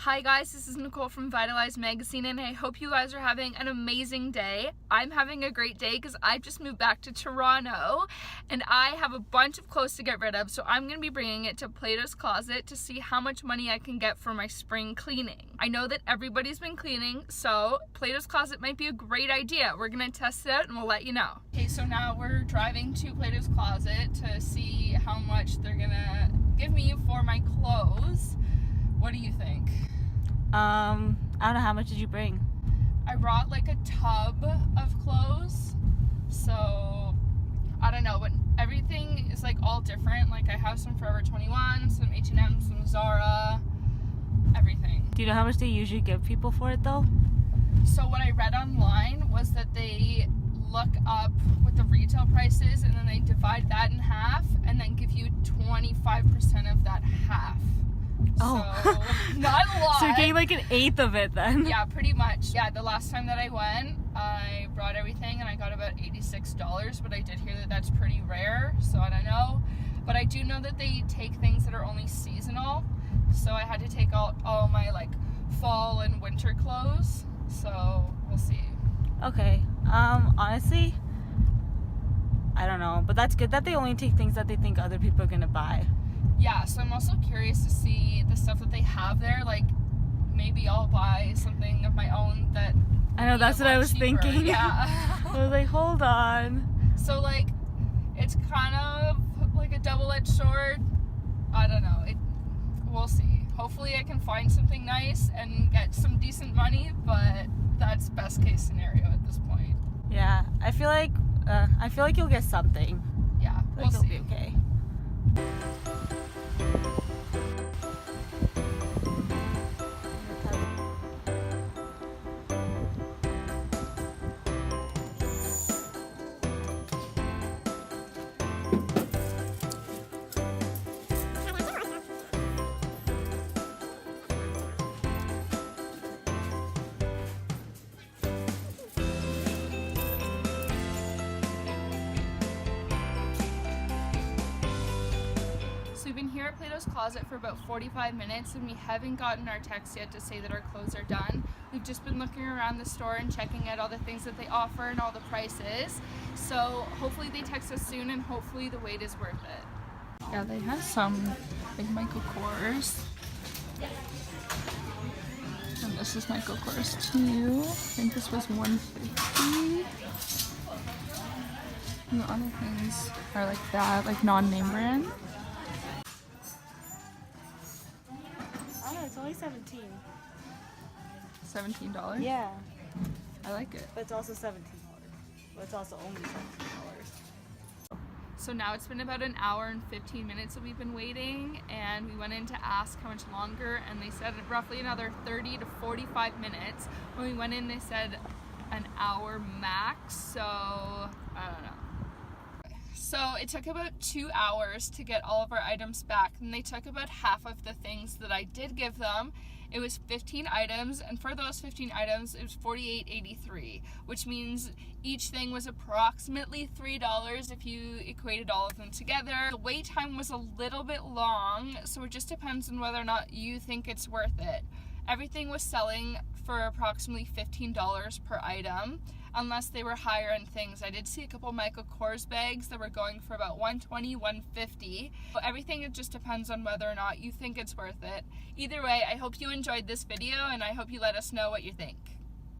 Hi guys, this is Nicole from Vitalize Magazine and I hope you guys are having an amazing day. I'm having a great day because I just moved back to Toronto and I have a bunch of clothes to get rid of, so I'm going to be bringing it to Platos Closet to see how much money I can get for my spring cleaning. I know that everybody's been cleaning, so Platos Closet might be a great idea. We're going to test it out and we'll let you know. Okay, so now we're driving to Platos Closet to see how much they're going to give me for my clothes. What do you think? I don't know, how much did you bring? I brought like a tub of clothes, so I don't know, but everything is like all different. Like I have some Forever 21, some H&M, some Zara, everything. Do you know how much they usually give people for it though? So what I read online was that they look up what the retail price is and then they divide that in half and then give you 25% of that half. Oh. So, not a lot. So you're getting like an eighth of it then? Yeah, pretty much. Yeah, the last time that I went, I brought everything and I got about $86, but I did hear that that's pretty rare, so I don't know. But I do know that they take things that are only seasonal, so I had to take out all my like fall and winter clothes, so we'll see. Okay, honestly, I don't know, but that's good that they only take things that they think other people are gonna buy. Yeah, so I'm also curious to see the stuff that they have there. Like, maybe I'll buy something of my own that I know, that's what I was cheaper. thinking. Yeah. I was like, hold on. So, like, it's kind of like a double-edged sword. I don't know. We'll see. Hopefully I can find something nice and get some decent money, but that's best case scenario at this point. Yeah, I feel like you'll get something. Yeah, we'll it'll see. be okay. We've been here at Platos Closet for about 45 minutes and we haven't gotten our text yet to say that our clothes are done. We've just been looking around the store and checking out all the things that they offer and all the prices. So hopefully they text us soon and hopefully the wait is worth it. Yeah, they have some big Michael Kors. And this is Michael Kors too. I think this was $150. And the other things are like that, like non-name brand. It's only $17. $17? Yeah. I like it. But it's also $17. But it's also only $17. So now it's been about an hour and 15 minutes that we've been waiting, and we went in to ask how much longer, and they said roughly another 30 to 45 minutes. When we went in, they said an hour max, so I don't know. So it took about 2 hours to get all of our items back, and they took about half of the things that I did give them. It was 15 items, and for those 15 items, it was $48.83, which means each thing was approximately $3 if you equated all of them together. The wait time was a little bit long, so it just depends on whether or not you think it's worth it. Everything was selling for approximately $15 per item, unless they were higher end things. I did see a couple Michael Kors bags that were going for about $120, $150. But everything, it just depends on whether or not you think it's worth it. Either way, I hope you enjoyed this video and I hope you let us know what you think.